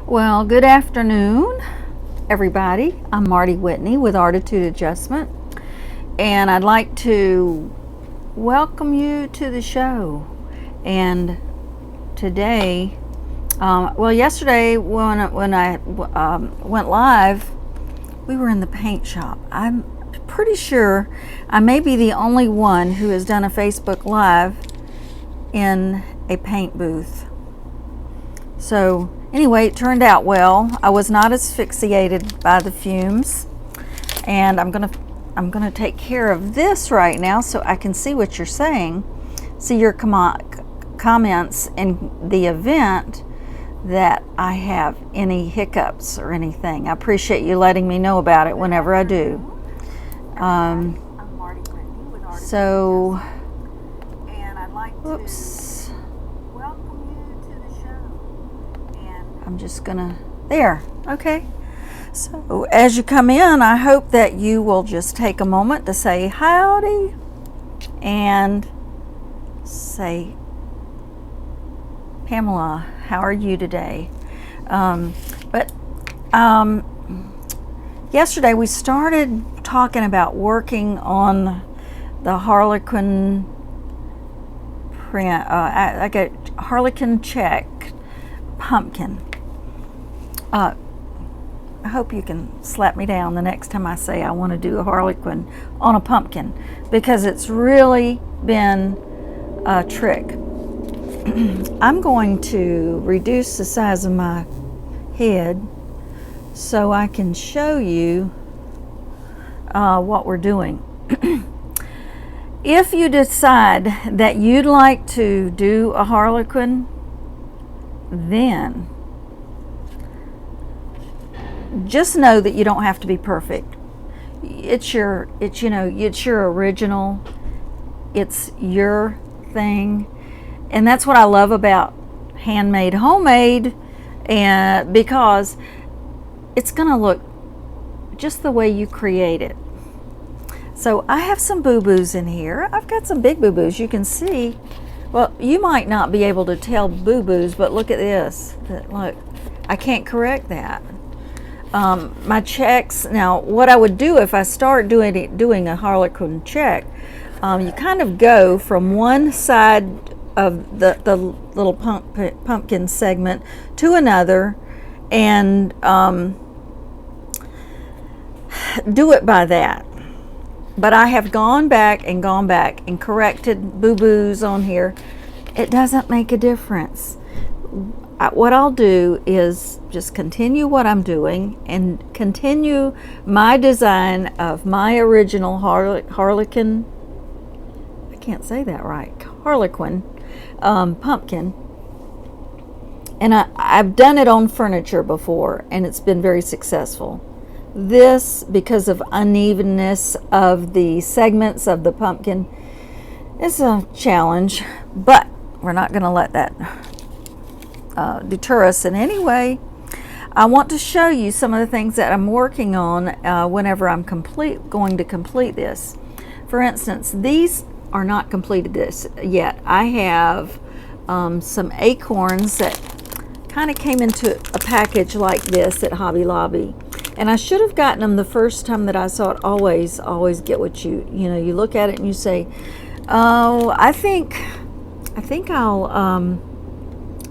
Well, good afternoon, everybody. I'm Marty Whitney with ARTitude Adjustment, and I'd like to welcome you to the show. And today, yesterday when I went live, we were in the paint shop. I'm pretty sure I may be the only one who has done a Facebook Live in a paint booth. So anyway, it turned out well. I was not asphyxiated by the fumes, and I'm gonna take care of this right now so I can see what you're saying, see your comments in the event that I have any hiccups or anything. I appreciate you letting me know about it whenever I do. So, oops. I'm just gonna, there, okay. So as you come in, I hope that you will just take a moment to say howdy and say, Pamela, how are you today? Yesterday we started talking about working on the Harlequin print, I got Harlequin check pumpkin. I hope you can slap me down the next time I say I want to do a Harlequin on a pumpkin, because it's really been a trick. I'm going to reduce the size of my head so I can show you what we're doing. If you decide that you'd like to do a Harlequin, then just know that you don't have to be perfect. It's your original. It's your thing. And that's what I love about handmade, homemade, and because it's going to look just the way you create it. So I have some boo-boos in here. I've got some big boo-boos. You can see, well, you might not be able to tell boo-boos, but look at this. Look, I can't correct that. My checks, now what I would do if I start doing a Harlequin check, you kind of go from one side of the little pumpkin segment to another, and do it by that. But I have gone back and corrected boo-boos on here. It doesn't make a difference. What I'll do is just continue what I'm doing and continue my design of my original Harlequin, I can't say that right, Harlequin pumpkin. And I've done it on furniture before, and it's been very successful. This, because of unevenness of the segments of the pumpkin, is a challenge, but we're not going to let that deter us in any way. I want to show you some of the things that I'm working on whenever I'm going to complete this. For instance, these are not completed this yet. I have some acorns that kind of came into a package like this at Hobby Lobby, and I should have gotten them the first time that I saw it. Always get what you look at it and you say, oh, I think I'll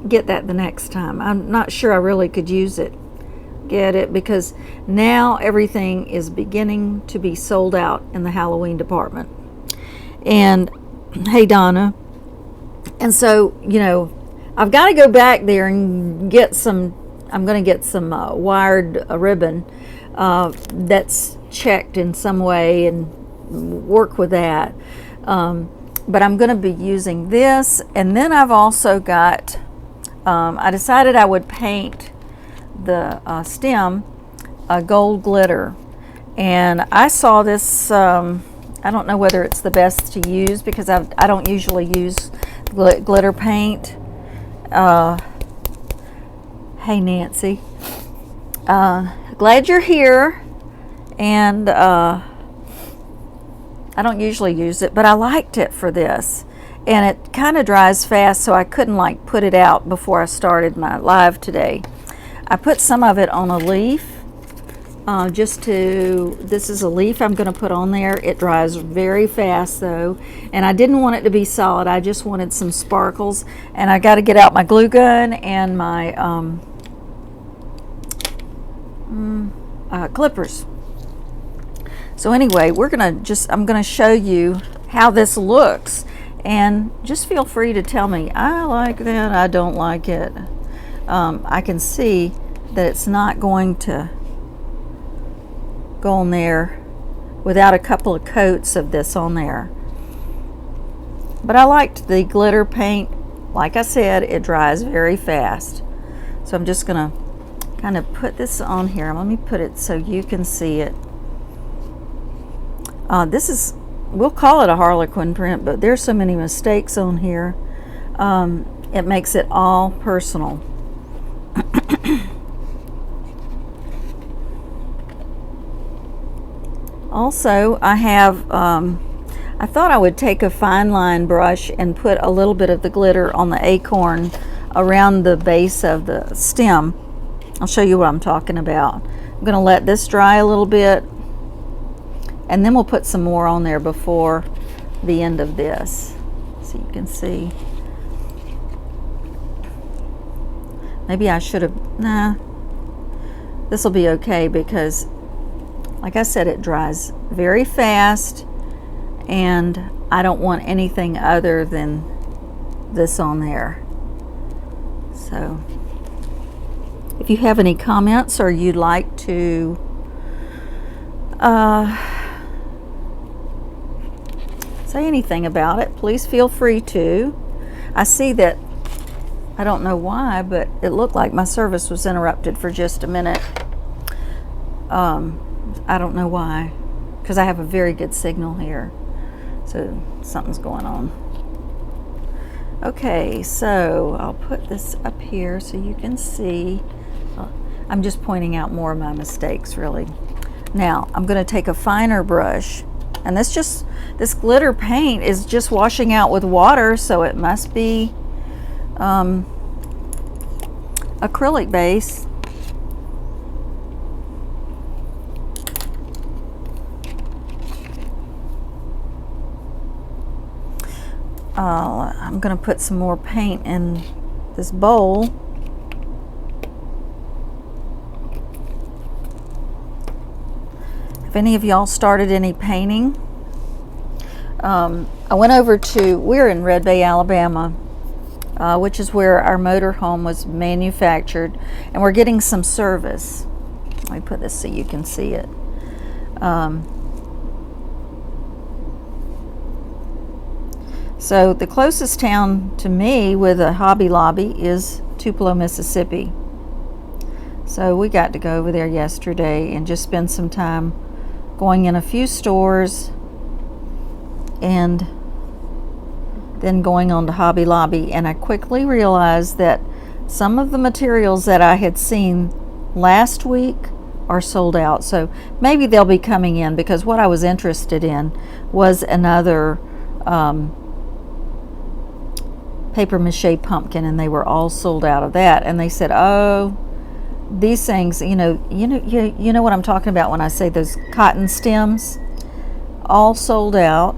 get that the next time. I'm not sure I really could get it, because now everything is beginning to be sold out in the Halloween department. And hey, Donna. And so, I've got to go back there and get some, I'm going to get some wired ribbon that's checked in some way and work with that. But I'm going to be using this. And then I've also got, I decided I would paint the stem gold glitter. And I saw this, I don't know whether it's the best to use, because I don't usually use glitter paint. Hey, Nancy. Glad you're here. And I don't usually use it, but I liked it for this. And it kind of dries fast, so I couldn't like put it out before I started my live today. I put some of it on a leaf. This is a leaf I'm going to put on there. It dries very fast though, and I didn't want it to be solid. I just wanted some sparkles, and I got to get out my glue gun and my clippers. So anyway, I'm going to show you how this looks, and just feel free to tell me, I like that, I don't like it. I can see that it's not going to go on there without a couple of coats of this on there. But I liked the glitter paint. Like I said, it dries very fast. So I'm just gonna kind of put this on here. Let me put it so you can see it. We'll call it a Harlequin print, but there's so many mistakes on here. It makes it all personal. Also, I have, I thought I would take a fine line brush and put a little bit of the glitter on the acorn around the base of the stem. I'll show you what I'm talking about. I'm going to let this dry a little bit, and then we'll put some more on there before the end of this, so you can see. Maybe I should have, nah, this will be okay because, like I said, it dries very fast, and I don't want anything other than this on there. So if you have any comments or you'd like to say anything about it, please feel free to. I see that, I don't know why, but it looked like my service was interrupted for just a minute. I don't know why, because I have a very good signal here, so something's going on. Okay, so I'll put this up here so you can see. I'm just pointing out more of my mistakes, really. Now I'm going to take a finer brush, and this glitter paint is just washing out with water, so it must be acrylic base. I'm going to put some more paint in this bowl. If any of y'all started any painting, I went over we're in Red Bay, Alabama, which is where our motor home was manufactured, and we're getting some service. Let me put this so you can see it. So the closest town to me with a Hobby Lobby is Tupelo, Mississippi. So we got to go over there yesterday and just spend some time going in a few stores and then going on to Hobby Lobby. And I quickly realized that some of the materials that I had seen last week are sold out. So maybe they'll be coming in, because what I was interested in was another paper mache pumpkin, and they were all sold out of that. And they said, oh, these things, you know what I'm talking about when I say those cotton stems, all sold out.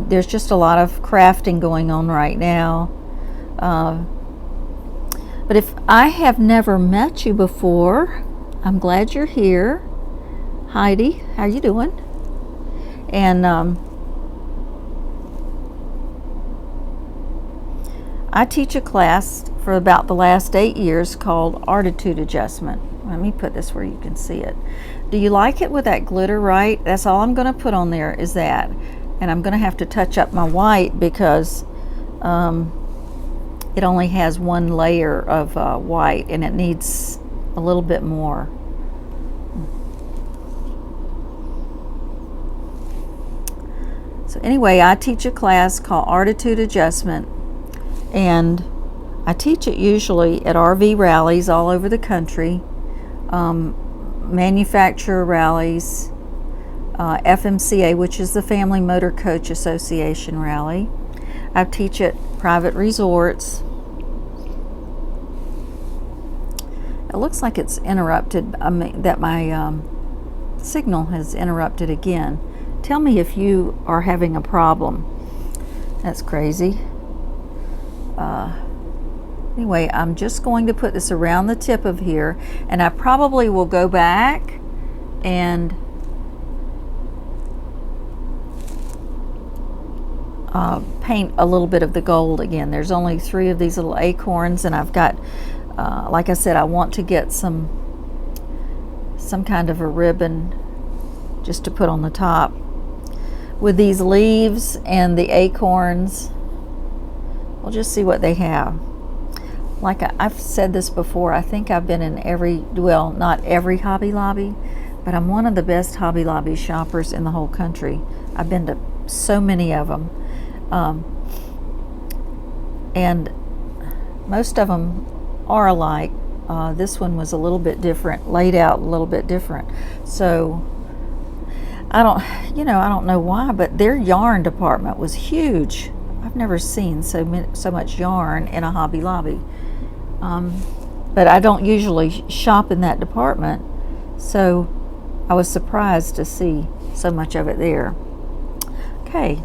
There's just a lot of crafting going on right now. But if I have never met you before, I'm glad you're here. Heidi, how you doing? And I teach a class for about the last 8 years called ARTitude adjustment. Let me put this where you can see it. Do you like it with that glitter, right? That's all I'm going to put on there is that. And I'm going to have to touch up my white because it only has one layer of white, and it needs a little bit more. So anyway, I teach a class called ARTitude adjustment, and I teach it usually at RV rallies all over the country, manufacturer rallies, FMCA, which is the Family Motor Coach Association rally. I teach at private resorts. It looks like it's interrupted, that my signal has interrupted again. Tell me if you are having a problem. That's crazy. Anyway, I'm just going to put this around the tip of here, and I probably will go back and paint a little bit of the gold again. There's only 3 of these little acorns, and I've got, like I said, I want to get some kind of a ribbon just to put on the top. With these leaves and the acorns, we'll just see what they have. Like I've said this before, I think I've been in every, well, not every Hobby Lobby, but I'm one of the best Hobby Lobby shoppers in the whole country. I've been to so many of them. And most of them are alike. This one was a little bit different, laid out a little bit different. So I don't know why, but their yarn department was huge. I've never seen so much yarn in a Hobby Lobby. But I don't usually shop in that department, so I was surprised to see so much of it there. Okay,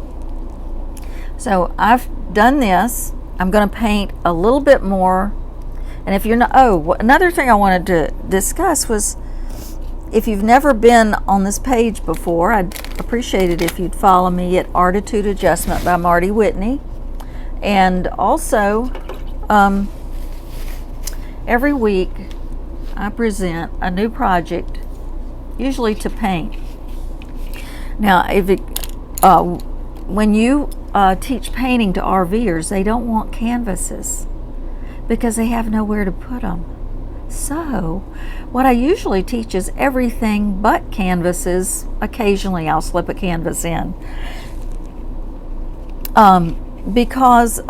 so I've done this. I'm going to paint a little bit more. And if you're not, another thing I wanted to discuss was, if you've never been on this page before, I'd appreciate it if you'd follow me at ARTitude Adjustment by Marty Whitney. And also, every week I present a new project, usually to paint. Now, when you teach painting to RVers, they don't want canvases because they have nowhere to put them. So what I usually teach is everything but canvases. Occasionally I'll slip a canvas in, because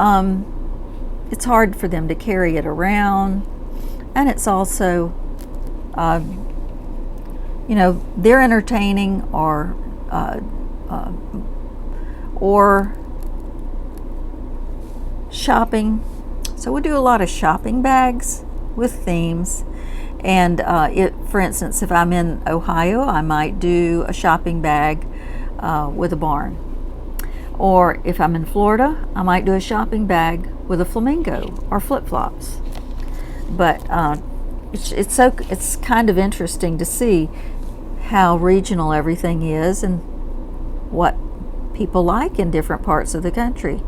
it's hard for them to carry it around, and it's also they're entertaining or shopping. So we do a lot of shopping bags with themes. And for instance, if I'm in Ohio, I might do a shopping bag with a barn. Or if I'm in Florida, I might do a shopping bag with a flamingo or flip-flops. But it's kind of interesting to see how regional everything is and what people like in different parts of the country.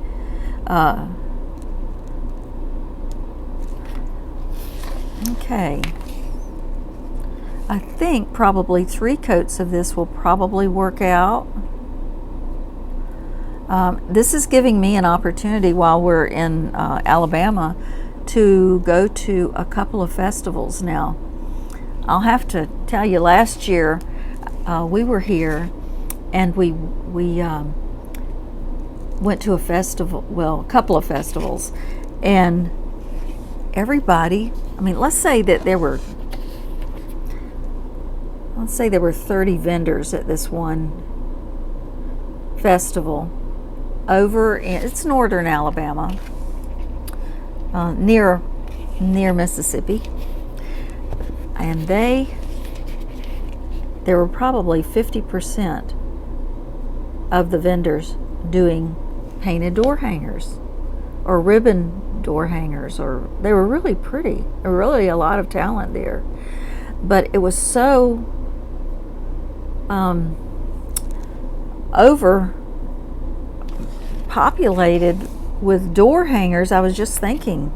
Okay, I think probably 3 coats of this will probably work out. This is giving me an opportunity while we're in Alabama to go to a couple of festivals. Now, I'll have to tell you, last year we were here and we went to a festival, well, a couple of festivals, and everybody, let's say there were 30 vendors at this one festival it's northern Alabama, near Mississippi, and there were probably 50% of the vendors doing painted door hangers or ribbon door hangers, or they were really pretty. There were really a lot of talent there, but it was so overpopulated with door hangers. I was just thinking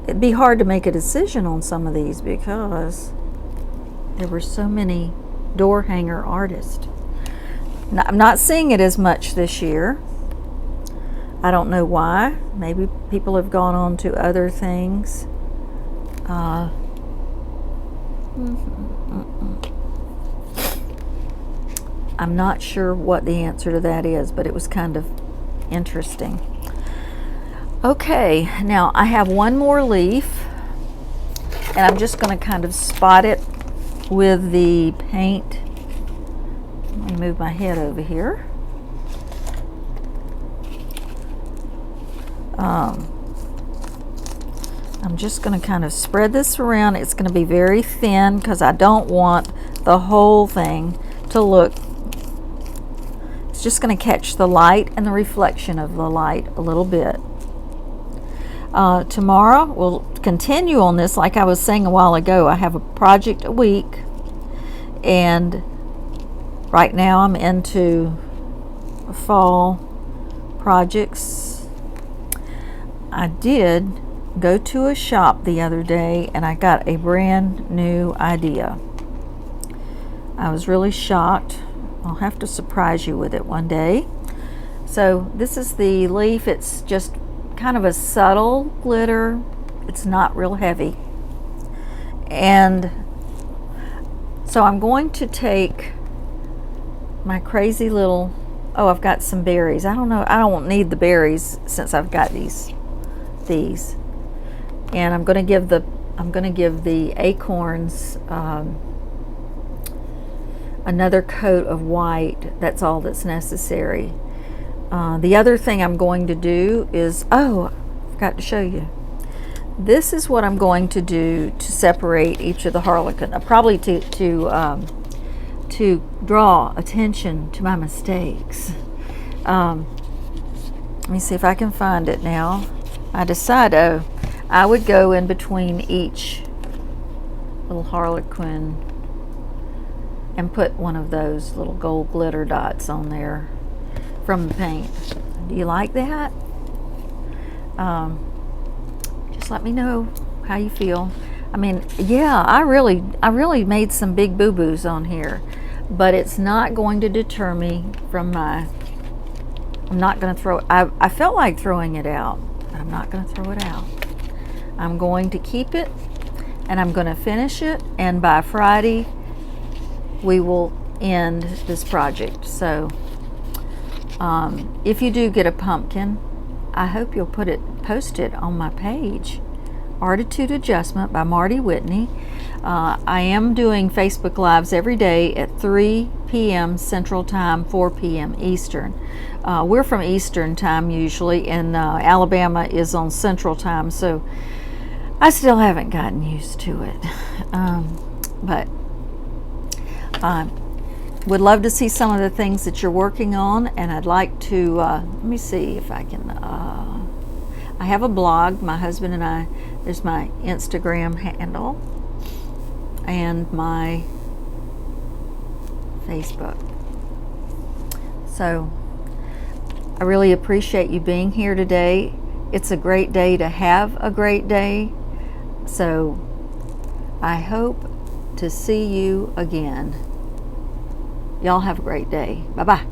it'd be hard to make a decision on some of these because there were so many door hanger artists. Now, I'm not seeing it as much this year. I don't know why. Maybe people have gone on to other things. I'm not sure what the answer to that is, but it was kind of interesting. Okay, now I have one more leaf, and I'm just going to kind of spot it with the paint. Let me move my head over here. I'm just going to kind of spread this around. It's going to be very thin because I don't want the whole thing to look. It's just going to catch the light and the reflection of the light a little bit. Tomorrow we'll continue on this. Like I was saying a while ago, I have a project a week, and right now I'm into fall projects. I did go to a shop the other day and I got a brand new idea. I was really shocked. I'll have to surprise you with it one day. So this is the leaf. It's just kind of a subtle glitter. It's not real heavy. And so I'm going to take my crazy little, oh, I've got some berries. I don't know, I don't need the berries since I've got these. And I'm going to give the acorns another coat of white. That's all that's necessary. The other thing I'm going to do is, oh, I forgot to show you. This is what I'm going to do to separate each of the Harlequin. Probably to draw attention to my mistakes. Let me see if I can find it now. I decided I would go in between each little Harlequin and put one of those little gold glitter dots on there from the paint. Do you like that? Just let me know how you feel. I mean, yeah, I really made some big boo-boos on here, but it's not going to deter me from I'm not going to throw, I felt like throwing it out, but I'm not going to throw it out. I'm going to keep it, and I'm going to finish it, and by Friday we will end this project. So if you do get a pumpkin, I hope you'll post it on my page, ARTitude Adjustment by Marty Whitney. I am doing Facebook Lives every day at 3 p.m. Central Time, 4 p.m. Eastern. We're from Eastern Time usually, and Alabama is on Central Time, so I still haven't gotten used to it. But would love to see some of the things that you're working on, and I'd like to, let me see if I can, I have a blog, my husband and I, there's my Instagram handle, and my Facebook. So I really appreciate you being here today. It's a great day to have a great day. So I hope to see you again. Y'all have a great day. Bye-bye.